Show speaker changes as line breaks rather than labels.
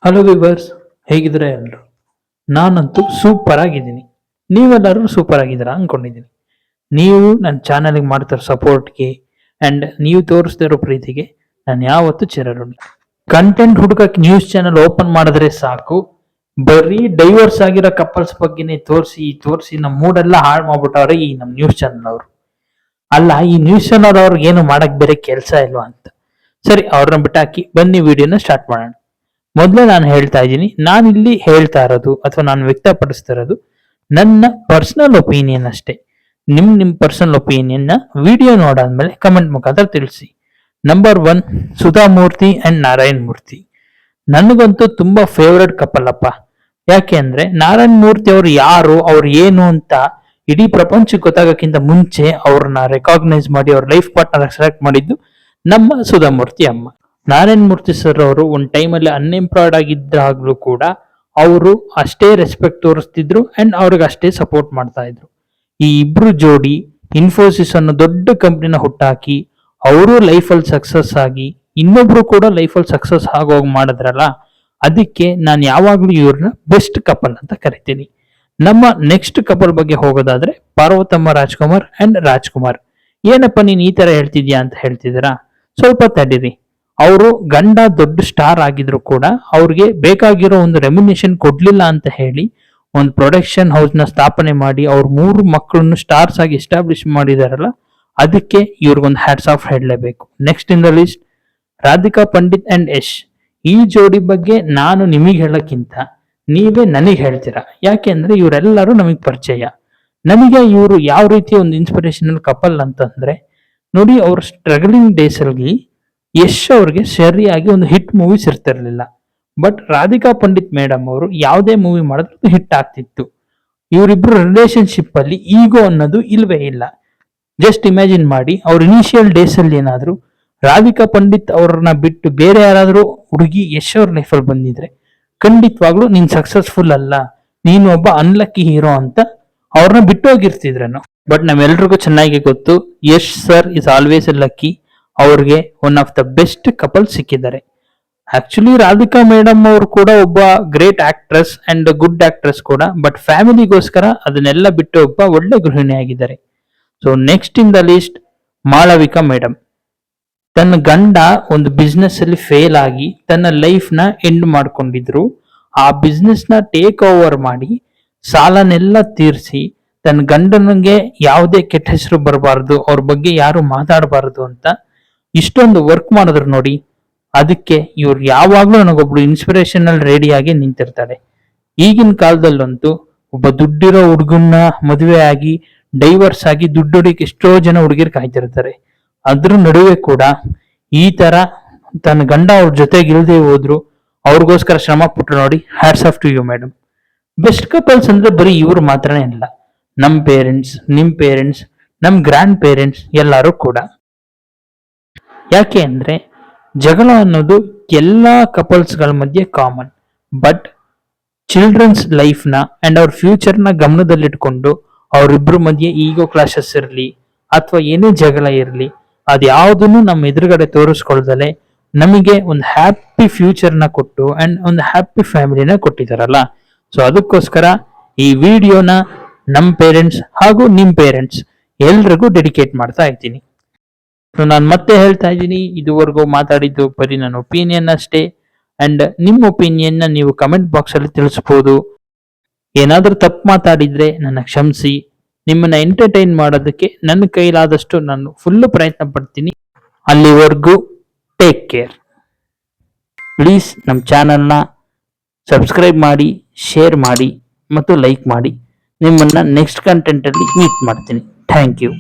Hello viewers, ಹೇಗಿದ್ರೆ ಎಲ್ಲರೂ? ನಾನಂತೂ super ಆಗಿದ್ದೀನಿ. ನೀವೆಲ್ಲರೂ ಸೂಪರ್ ಆಗಿದ್ದೀರಾ ಅನ್ಕೊಂಡಿದ್ದೀನಿ. ನೀವು ನನ್ನ ಚಾನಲ್ಗೆ ಮಾಡ್ತಿರೋ ಸಪೋರ್ಟ್ಗೆ ಅಂಡ್ ನೀವು ತೋರಿಸ್ತಿರೋ ಪ್ರೀತಿಗೆ ನಾನು ಯಾವತ್ತೂ ಚಿರಋಣಿ. ಕಂಟೆಂಟ್ ಹುಡುಕಕ್ಕೆ ನ್ಯೂಸ್ ಚಾನಲ್ ಓಪನ್ ಮಾಡಿದ್ರೆ ಸಾಕು, ಬರೀ ಡೈವರ್ಸ್ ಆಗಿರೋ ಕಪಲ್ಸ್ ಬಗ್ಗೆನೇ ತೋರಿಸಿ ನಮ್ಮ ಮೂಡೆಲ್ಲ ಹಾಳು ಮಾಡ್ಬಿಟ್ಟವ್ರೆ ಈ ನಮ್ಮ ನ್ಯೂಸ್ ಚಾನಲ್ ಅವರು. ಅಲ್ಲ, ಈ ನ್ಯೂಸ್ ಚಾನಲ್ ಅವ್ರಿಗೆ ಏನು ಮಾಡಕ್ ಬೇರೆ ಕೆಲಸ ಇಲ್ವಾ ಅಂತ. ಸರಿ, ಅವ್ರನ್ನ ಬಿಟ್ಟಾಕಿ ಬನ್ನಿ ವಿಡಿಯೋನ ಸ್ಟಾರ್ಟ್ ಮಾಡೋಣ. ಮೊದಲೇ ನಾನು ಹೇಳ್ತಾ ಇದ್ದೀನಿ, ನಾನಿಲ್ಲಿ ಹೇಳ್ತಾ ಇರೋದು ಅಥವಾ ನಾನು ವ್ಯಕ್ತಪಡಿಸ್ತಾ ಇರೋದು ನನ್ನ ಪರ್ಸನಲ್ ಒಪಿನಿಯನ್ ಅಷ್ಟೇ. ನಿಮ್ ಪರ್ಸನಲ್ ಒಪಿನಿಯನ್ ನ ವಿಡಿಯೋ ನೋಡಾದ್ಮೇಲೆ ಕಮೆಂಟ್ ಮುಖಾಂತರ ತಿಳಿಸಿ. Number 1, Sudha Murthy and Narayan Murthy. ನನಗಂತೂ ತುಂಬಾ ಫೇವರೆಟ್ ಕಪಲ್ ಅಪ್ಪ. ಯಾಕೆ ಅಂದ್ರೆ ನಾರಾಯಣ್ ಮೂರ್ತಿ ಅವ್ರು ಯಾರು, ಅವ್ರು ಏನು ಅಂತ ಇಡೀ ಪ್ರಪಂಚಕ್ಕೆ ಗೊತ್ತಾಗಕ್ಕಿಂತ ಮುಂಚೆ ಅವ್ರನ್ನ ರೆಕಾಗ್ನೈಸ್ ಮಾಡಿ ಅವ್ರ ಲೈಫ್ ಪಾರ್ಟ್ನರ್ ಸೆಲೆಕ್ಟ್ ಮಾಡಿದ್ದು ನಮ್ಮ ಸುಧಾಮೂರ್ತಿ ಅಮ್ಮ. ನಾರಾಯಣ್ ಮೂರ್ತಿ ಸರ್ ಅವರು ಒಂದು ಟೈಮಲ್ಲಿ ಅನ್ಎಂಪ್ಲಾಯ್ಡ್ ಆಗಿದ್ದಾಗಲೂ ಕೂಡ ಅವರು ಅಷ್ಟೇ ರೆಸ್ಪೆಕ್ಟ್ ತೋರಿಸ್ತಿದ್ರು ಅಂಡ್ ಅವ್ರಿಗೆ ಅಷ್ಟೇ ಸಪೋರ್ಟ್ ಮಾಡ್ತಾ ಇದ್ರು. ಈ ಇಬ್ರು ಜೋಡಿ ಇನ್ಫೋಸಿಸ್ ಅನ್ನೋ ದೊಡ್ಡ ಕಂಪ್ನಿನ ಹುಟ್ಟಾಕಿ ಅವರು ಲೈಫಲ್ಲಿ ಸಕ್ಸಸ್ ಆಗಿ ಇನ್ನೊಬ್ರು ಕೂಡ ಲೈಫಲ್ಲಿ ಸಕ್ಸಸ್ ಆಗೋಗಿ ಮಾಡಿದ್ರಲ್ಲ, ಅದಕ್ಕೆ ನಾನು ಯಾವಾಗ್ಲೂ ಇವ್ರನ್ನ ಬೆಸ್ಟ್ ಕಪಲ್ ಅಂತ ಕರಿತೀನಿ. ನಮ್ಮ ನೆಕ್ಸ್ಟ್ ಕಪಲ್ ಬಗ್ಗೆ ಹೋಗೋದಾದ್ರೆ ಪಾರ್ವತಮ್ಮ ರಾಜ್ಕುಮಾರ್ ಅಂಡ್ ರಾಜ್ಕುಮಾರ್. ಏನಪ್ಪ ನೀನ್ ಈ ತರ ಹೇಳ್ತಿದ್ಯಾ ಅಂತ ಹೇಳ್ತಿದ್ದೀರಾ? ಸ್ವಲ್ಪ ತಡೀರಿ. ಅವರು ಗಂಡ ದೊಡ್ಡ ಸ್ಟಾರ್ ಆಗಿದ್ರು ಕೂಡ ಅವ್ರಿಗೆ ಬೇಕಾಗಿರೋ ಒಂದು ರೆಮ್ಯುನೇಷನ್ ಕೊಡ್ಲಿಲ್ಲ ಅಂತ ಹೇಳಿ ಒಂದು ಪ್ರೊಡಕ್ಷನ್ ಹೌಸ್ ನ ಸ್ಥಾಪನೆ ಮಾಡಿ ಅವ್ರ 3 ಮಕ್ಕಳನ್ನು ಸ್ಟಾರ್ಸ್ ಆಗಿ ಎಸ್ಟಾಬ್ಲಿಷ್ ಮಾಡಿದಾರಲ್ಲ, ಅದಕ್ಕೆ ಇವ್ರಿಗೊಂದು ಹ್ಯಾಟ್ಸ್ ಆಫ್ ಹೇಳಲೇಬೇಕು. Next in the list Radhika Pandit and Yash. ಈ ಜೋಡಿ ಬಗ್ಗೆ ನಾನು ನಿಮಗೆ ಹೇಳಕ್ಕಿಂತ ನೀವೇ ನನಗೆ ಹೇಳ್ತೀರಾ. ಯಾಕೆ ಅಂದ್ರೆ ಇವರೆಲ್ಲರೂ ನಮಗೆ ಪರಿಚಯ. ನನಗೆ ಇವರು ಯಾವ ರೀತಿ ಒಂದು ಇನ್ಸ್ಪಿರೇಷನಲ್ ಕಪಲ್ ಅಂತಂದ್ರೆ, ನೋಡಿ, ಅವ್ರ ಸ್ಟ್ರಗಲಿಂಗ್ ಡೇಸ್ ಅಲ್ಲಿ ಯಶ್ ಅವ್ರಿಗೆ ಸರಿಯಾಗಿ ಒಂದು ಹಿಟ್ ಮೂವೀಸ್ ಇರ್ತಿರ್ಲಿಲ್ಲ. ಬಟ್ ರಾಧಿಕಾ ಪಂಡಿತ್ ಮೇಡಮ್ ಅವರು ಯಾವುದೇ ಮೂವಿ ಮಾಡಿದ್ರು ಹಿಟ್ ಆಗ್ತಿತ್ತು. ಇವರಿಬ್ರು ರಿಲೇಶನ್ಶಿಪ್ ಅಲ್ಲಿ ಈಗೋ ಅನ್ನೋದು ಇಲ್ವೇ ಇಲ್ಲ. ಜಸ್ಟ್ ಇಮ್ಯಾಜಿನ್ ಮಾಡಿ, ಅವ್ರ ಇನಿಷಿಯಲ್ ಡೇಸ್ ಅಲ್ಲಿ ಏನಾದ್ರು ರಾಧಿಕಾ ಪಂಡಿತ್ ಅವ್ರನ್ನ ಬಿಟ್ಟು ಬೇರೆ ಯಾರಾದ್ರೂ ಹುಡುಗಿ ಯಶ್ ಅವ್ರ ಲೈಫಲ್ಲಿ ಬಂದಿದ್ರೆ ಖಂಡಿತವಾಗ್ಲೂ ನೀನ್ ಸಕ್ಸಸ್ಫುಲ್ ಅಲ್ಲ, ನೀನು ಒಬ್ಬ ಅನ್ಲಕ್ಕಿ ಹೀರೋ ಅಂತ ಅವ್ರನ್ನ ಬಿಟ್ಟು ಹೋಗಿರ್ತಿದ್ರೇನು. ಬಟ್ ನಮ್ಮೆಲ್ರಿಗೂ ಚೆನ್ನಾಗಿ ಗೊತ್ತು, Yash sir is always lucky. ಅವ್ರಿಗೆ one of the best couple ಸಿಕ್ಕಿದ್ದಾರೆ. ಆಕ್ಚುಲಿ ರಾಧಿಕಾ ಮೇಡಮ್ ಅವರು ಕೂಡ ಒಬ್ಬ great actress and good actress ಕೂಡ. ಬಟ್ ಫ್ಯಾಮಿಲಿಗೋಸ್ಕರ ಅದನ್ನೆಲ್ಲ ಬಿಟ್ಟು ಒಬ್ಬ ಒಳ್ಳೆ ಗೃಹಿಣಿ ಆಗಿದ್ದಾರೆ. So next in the list Malavika madam. ತನ್ನ ಗಂಡ ಒಂದು ಬಿಸ್ನೆಸ್ ಅಲ್ಲಿ ಫೇಲ್ ಆಗಿ ತನ್ನ ಲೈಫ್ ನ ಎಂಡ್ ಮಾಡ್ಕೊಂಡಿದ್ರು. ಆ ಬಿಸ್ನೆಸ್ ನ ಟೇಕ್ ಓವರ್ ಮಾಡಿ ಸಾಲನೆಲ್ಲ ತೀರಿಸಿ ತನ್ನ ಗಂಡನಿಗೆ ಯಾವುದೇ ಕೆಟ್ಟ ಹೆಸರು ಬರಬಾರ್ದು, ಅವ್ರ ಬಗ್ಗೆ ಯಾರು ಮಾತಾಡಬಾರದು ಅಂತ ಇಷ್ಟೊಂದು ವರ್ಕ್ ಮಾಡಿದ್ರು ನೋಡಿ. ಅದಕ್ಕೆ ಇವ್ರು ಯಾವಾಗ್ಲೂ ನನಗೊಬ್ಳು ಇನ್ಸ್ಪಿರೇಷನಲ್ ರೆಡಿಯಾಗಿ ನಿಂತಿರ್ತಾಳೆ. ಈಗಿನ ಕಾಲದಲ್ಲಂತೂ ಒಬ್ಬ ದುಡ್ಡಿರೋ ಹುಡುಗನ್ನ ಮದುವೆ ಆಗಿ ಡೈವರ್ಸ್ ಆಗಿ ದುಡ್ಡು ಹೊಡಿಕ್ ಎಷ್ಟೋ ಜನ ಹುಡುಗಿರ್ ಕಾಯ್ತಿರ್ತಾರೆ. ಅದ್ರ ನಡುವೆ ಕೂಡ ಈ ತರ ತನ್ನ ಗಂಡ ಅವ್ರ ಜೊತೆಗಿಲ್ದೇ ಹೋದ್ರು ಅವ್ರಿಗೋಸ್ಕರ ಶ್ರಮ ಪಟ್ರು ನೋಡಿ. Hats off to you madam. Best couples ಅಂದ್ರೆ ಬರೀ ಇವ್ರು ಮಾತ್ರನೇ ಅಲ್ಲ, ನಮ್ ಪೇರೆಂಟ್ಸ್, ನಿಮ್ ಪೇರೆಂಟ್ಸ್, ನಮ್ ಗ್ರ್ಯಾಂಡ್ ಪೇರೆಂಟ್ಸ್ ಎಲ್ಲರೂ ಕೂಡ. ಯಾಕೆ ಅಂದ್ರೆ ಜಗಳ ಅನ್ನೋದು ಎಲ್ಲಾ ಕಪಲ್ಸ್ಗಳ ಮಧ್ಯೆ ಕಾಮನ್. ಬಟ್ ಚಿಲ್ಡ್ರನ್ಸ್ ಲೈಫ್ ನ ಅಂಡ್ ಅವ್ರ ಫ್ಯೂಚರ್ ನ ಗಮನದಲ್ಲಿಟ್ಕೊಂಡು ಅವ್ರಿಬ್ರು ಮಧ್ಯೆ ಈಗೋ ಕ್ಲಾಶಸ್ ಇರಲಿ ಅಥವಾ ಏನೇ ಜಗಳ ಇರಲಿ, ಅದ್ಯಾವುದನ್ನು ನಮ್ಮ ಎದುರುಗಡೆ ತೋರಿಸ್ಕೊಳ್ದಲೆ ನಮಗೆ ಒಂದು ಹ್ಯಾಪಿ ಫ್ಯೂಚರ್ ನ ಕೊಟ್ಟು ಅಂಡ್ ಒಂದು ಹ್ಯಾಪಿ ಫ್ಯಾಮಿಲಿನ ಕೊಟ್ಟಿದಾರಲ್ಲ. ಸೊ ಅದಕ್ಕೋಸ್ಕರ ಈ ವಿಡಿಯೋನ ನಮ್ಮ ಪೇರೆಂಟ್ಸ್ ಹಾಗೂ ನಿಮ್ ಪೇರೆಂಟ್ಸ್ ಎಲ್ರಿಗೂ ಡೆಡಿಕೇಟ್ ಮಾಡ್ತಾ ಇದ್ದೀನಿ. ನಾನು ಮತ್ತೆ ಹೇಳ್ತಾ ಇದ್ದೀನಿ, ಇದುವರೆಗೂ ಮಾತಾಡಿದ್ದು ಬರೀ ನನ್ನ ಒಪಿನಿಯನ್ ಅಷ್ಟೇ. ಅಂಡ್ ನಿಮ್ಮ ಒಪಿನಿಯನ್ ನ ನೀವು ಕಮೆಂಟ್ ಬಾಕ್ಸ್ ಅಲ್ಲಿ ತಿಳಿಸಬಹುದು. ಏನಾದ್ರೂ ತಪ್ಪು ಮಾತಾಡಿದ್ರೆ ನನ್ನ ಕ್ಷಮಿಸಿ. ನಿಮ್ಮನ್ನ ಎಂಟರ್ಟೈನ್ ಮಾಡೋದಕ್ಕೆ ನನ್ನ ಕೈಲಾದಷ್ಟು ನಾನು ಫುಲ್ ಪ್ರಯತ್ನ ಪಡ್ತೀನಿ. ಅಲ್ಲಿವರೆಗೂ ಟೇಕ್ ಕೇರ್. ಪ್ಲೀಸ್ ನಮ್ಮ ಚಾನಲ್ನ ಸಬ್ಸ್ಕ್ರೈಬ್ ಮಾಡಿ, ಶೇರ್ ಮಾಡಿ ಮತ್ತು ಲೈಕ್ ಮಾಡಿ. ನಿಮ್ಮನ್ನ ನೆಕ್ಸ್ಟ್ ಕಂಟೆಂಟ್ ಅಲ್ಲಿ ಮೀಟ್ ಮಾಡ್ತೀನಿ. Thank you.